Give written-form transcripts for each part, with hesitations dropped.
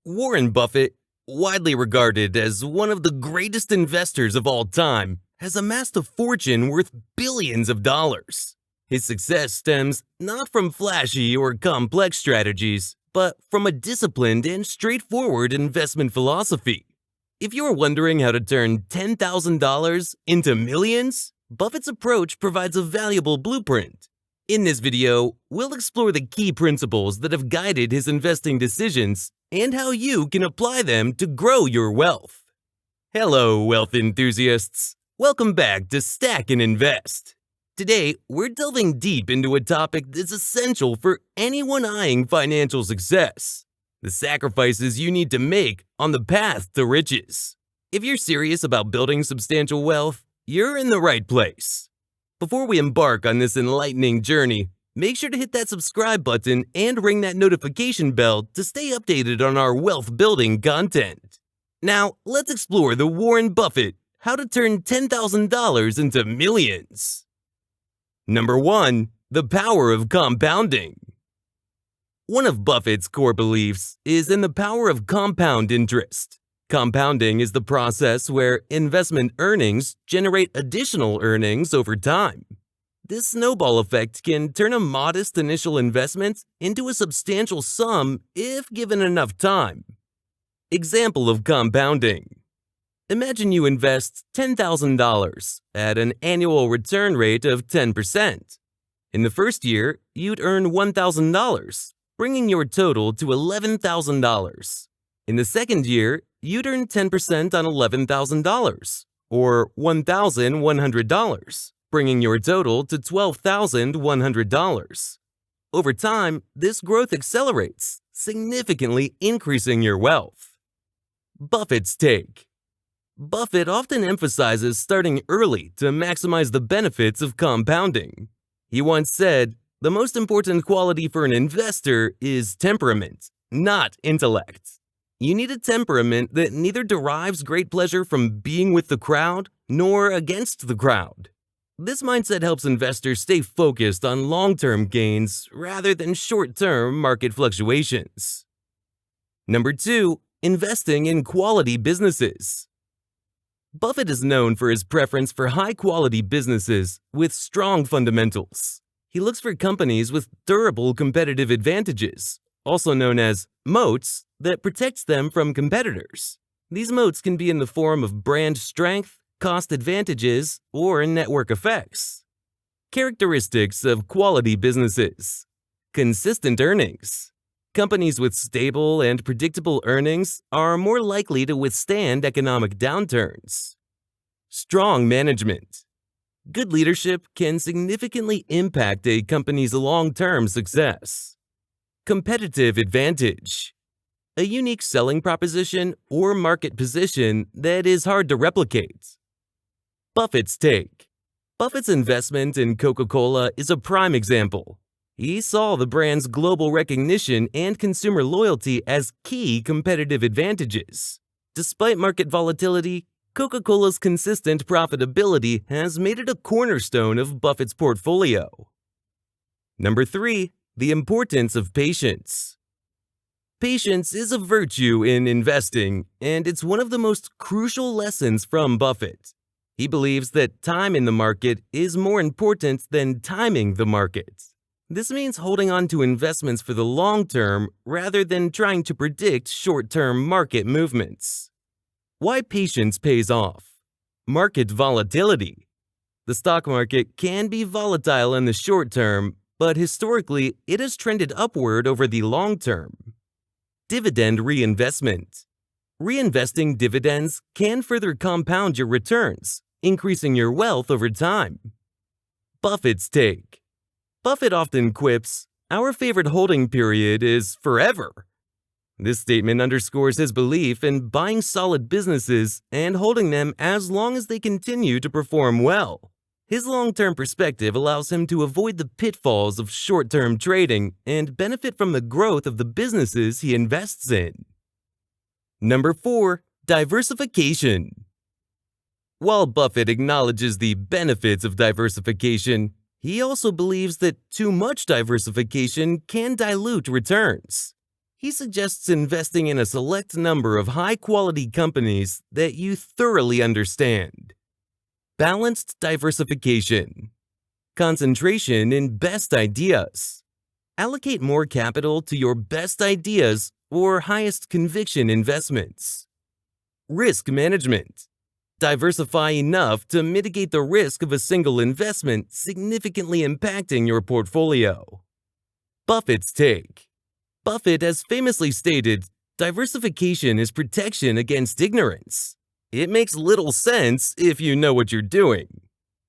Warren Buffett, widely regarded as one of the greatest investors of all time, has amassed a fortune worth billions of dollars. His success stems not from flashy or complex strategies, but from a disciplined and straightforward investment philosophy. If you're wondering how to turn $10,000 into millions, Buffett's approach provides a valuable blueprint. In this video, we'll explore the key principles that have guided his investing decisions and how you can apply them to grow your wealth. Hello, wealth enthusiasts. Welcome back to Stack and Invest. Today, we're delving deep into a topic that's essential for anyone eyeing financial success: the sacrifices you need to make on the path to riches. If you're serious about building substantial wealth, you're in the right place. Before we embark on this enlightening journey, make sure to hit that subscribe button and ring that notification bell to stay updated on our wealth-building content. Now, let's explore the Warren Buffett, how to turn $10,000 into millions. Number 1. The power of compounding. One of Buffett's core beliefs is in the power of compound interest. Compounding is the process where investment earnings generate additional earnings over time. This snowball effect can turn a modest initial investment into a substantial sum if given enough time. Example of compounding. Imagine you invest $10,000 at an annual return rate of 10%. In the first year, you'd earn $1,000, bringing your total to $11,000. In the second year, you'd earn 10% on $11,000, or $1,100, bringing your total to $12,100. Over time, this growth accelerates, significantly increasing your wealth. Buffett's take. Buffett often emphasizes starting early to maximize the benefits of compounding. He once said, "The most important quality for an investor is temperament, not intellect." You need a temperament that neither derives great pleasure from being with the crowd nor against the crowd. This mindset helps investors stay focused on long-term gains rather than short-term market fluctuations. Number 2. Investing in quality businesses. Buffett is known for his preference for high-quality businesses with strong fundamentals. He looks for companies with durable competitive advantages, also known as moats, that protects them from competitors. These moats can be in the form of brand strength, cost advantages, or network effects. Characteristics of quality businesses: consistent earnings. Companies with stable and predictable earnings are more likely to withstand economic downturns. Strong management. Good leadership can significantly impact a company's long-term success. Competitive advantage. A unique selling proposition or market position that is hard to replicate. Buffett's take. Buffett's investment in Coca-Cola is a prime example. He saw the brand's global recognition and consumer loyalty as key competitive advantages. Despite market volatility, Coca-Cola's consistent profitability has made it a cornerstone of Buffett's portfolio. Number 3. The importance of patience. Patience is a virtue in investing, and it's one of the most crucial lessons from Buffett. He believes that time in the market is more important than timing the market. This means holding on to investments for the long term rather than trying to predict short-term market movements. Why patience pays off. Market volatility. The stock market can be volatile in the short term, but historically, it has trended upward over the long term. Dividend reinvestment. Reinvesting dividends can further compound your returns, increasing your wealth over time. Buffett's take. Buffett often quips, "Our favorite holding period is forever." This statement underscores his belief in buying solid businesses and holding them as long as they continue to perform well. His long-term perspective allows him to avoid the pitfalls of short-term trading and benefit from the growth of the businesses he invests in. Number 4. Diversification. While Buffett acknowledges the benefits of diversification, he also believes that too much diversification can dilute returns. He suggests investing in a select number of high-quality companies that you thoroughly understand. Balanced diversification. Concentration in best ideas. Allocate more capital to your best ideas or highest conviction investments. Risk management. Diversify enough to mitigate the risk of a single investment significantly impacting your portfolio. Buffett's take. Buffett has famously stated, diversification is protection against ignorance. It makes little sense if you know what you're doing.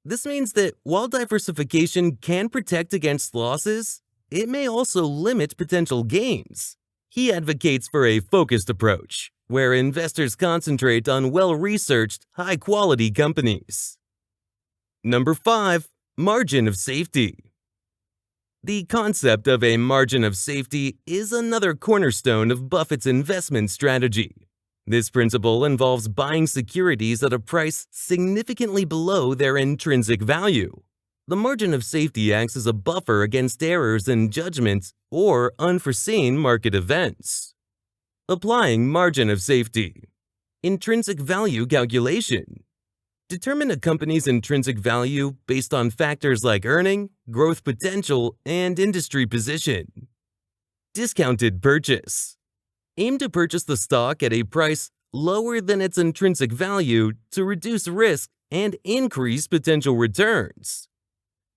This means that while diversification can protect against losses, it may also limit potential gains. He advocates for a focused approach, where investors concentrate on well-researched, high-quality companies. Number 5. Margin of safety. The concept of a margin of safety is another cornerstone of Buffett's investment strategy. This principle involves buying securities at a price significantly below their intrinsic value. The margin of safety acts as a buffer against errors in judgment or unforeseen market events. Applying margin of safety. Intrinsic value calculation. Determine a company's intrinsic value based on factors like earning, growth potential, and industry position. Discounted purchase. Aim to purchase the stock at a price lower than its intrinsic value to reduce risk and increase potential returns.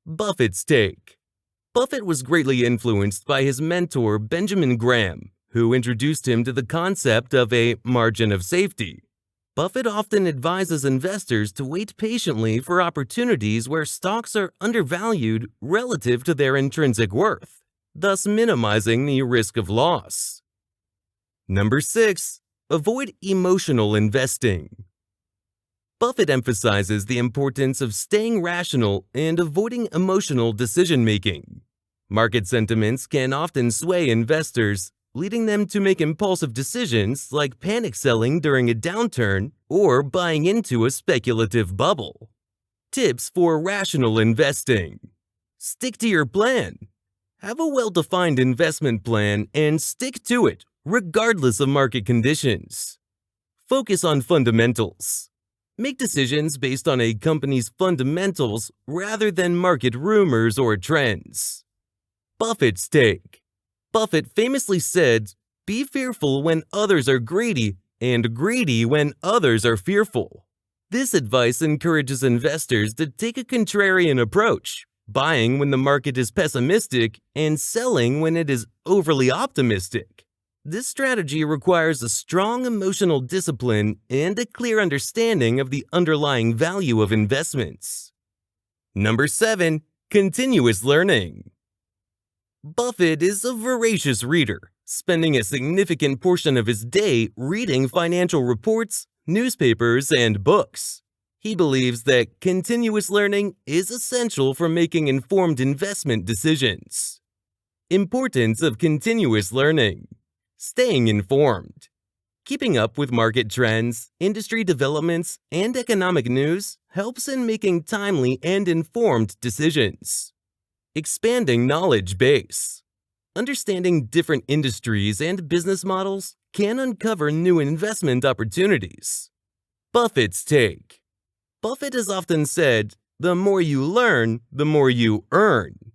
Buffett's take. Buffett was greatly influenced by his mentor Benjamin Graham, who introduced him to the concept of a margin of safety. Buffett often advises investors to wait patiently for opportunities where stocks are undervalued relative to their intrinsic worth, thus minimizing the risk of loss. Number 6. Avoid emotional investing. Buffett emphasizes the importance of staying rational and avoiding emotional decision-making. Market sentiments can often sway investors, leading them to make impulsive decisions like panic selling during a downturn or buying into a speculative bubble. Tips for rational investing. Stick to your plan. Have a well-defined investment plan and stick to it, regardless of market conditions. Focus on fundamentals. Make decisions based on a company's fundamentals rather than market rumors or trends. Buffett's take. Buffett famously said, "Be fearful when others are greedy and greedy when others are fearful." This advice encourages investors to take a contrarian approach, buying when the market is pessimistic and selling when it is overly optimistic. This strategy requires a strong emotional discipline and a clear understanding of the underlying value of investments. Number 7. Continuous learning. Buffett is a voracious reader, spending a significant portion of his day reading financial reports, newspapers, and books. He believes that continuous learning is essential for making informed investment decisions. Importance of continuous learning. Staying informed. Keeping up with market trends, industry developments, and economic news helps in making timely and informed decisions. Expanding knowledge base. Understanding different industries and business models can uncover new investment opportunities. Buffett's take. Buffett has often said, "The more you learn, the more you earn."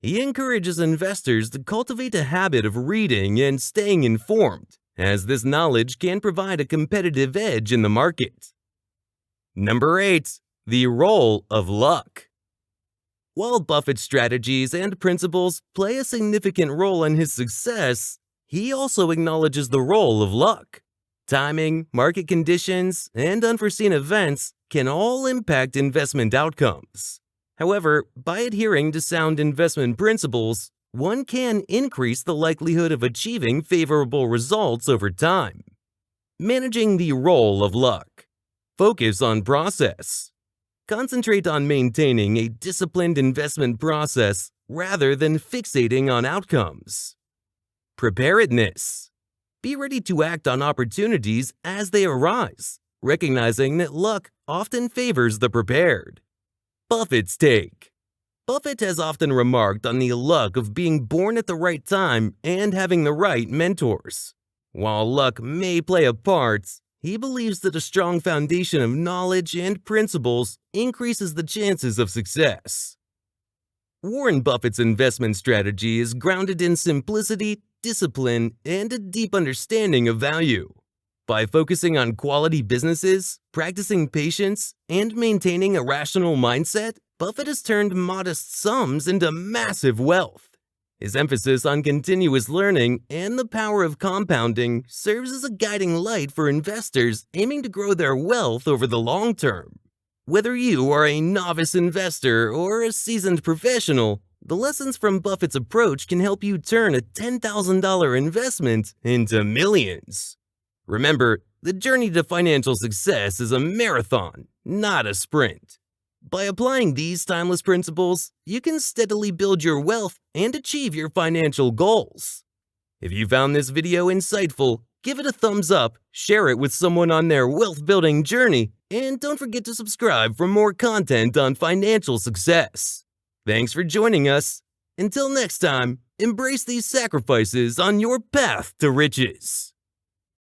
He encourages investors to cultivate a habit of reading and staying informed, as this knowledge can provide a competitive edge in the market. Number 8. The role of luck. While Buffett's strategies and principles play a significant role in his success, he also acknowledges the role of luck. Timing, market conditions, and unforeseen events can all impact investment outcomes. However, by adhering to sound investment principles, one can increase the likelihood of achieving favorable results over time. Managing the role of luck. Focus on process. Concentrate on maintaining a disciplined investment process rather than fixating on outcomes. Preparedness. Be ready to act on opportunities as they arise, recognizing that luck often favors the prepared. Buffett's take. Buffett has often remarked on the luck of being born at the right time and having the right mentors. While luck may play a part, he believes that a strong foundation of knowledge and principles increases the chances of success. Warren Buffett's investment strategy is grounded in simplicity, discipline, and a deep understanding of value. By focusing on quality businesses, practicing patience, and maintaining a rational mindset, Buffett has turned modest sums into massive wealth. His emphasis on continuous learning and the power of compounding serves as a guiding light for investors aiming to grow their wealth over the long term. Whether you are a novice investor or a seasoned professional, the lessons from Buffett's approach can help you turn a $10,000 investment into millions. Remember, the journey to financial success is a marathon, not a sprint. By applying these timeless principles, you can steadily build your wealth and achieve your financial goals. If you found this video insightful, give it a thumbs up, share it with someone on their wealth-building journey, and don't forget to subscribe for more content on financial success. Thanks for joining us. Until next time, embrace these sacrifices on your path to riches.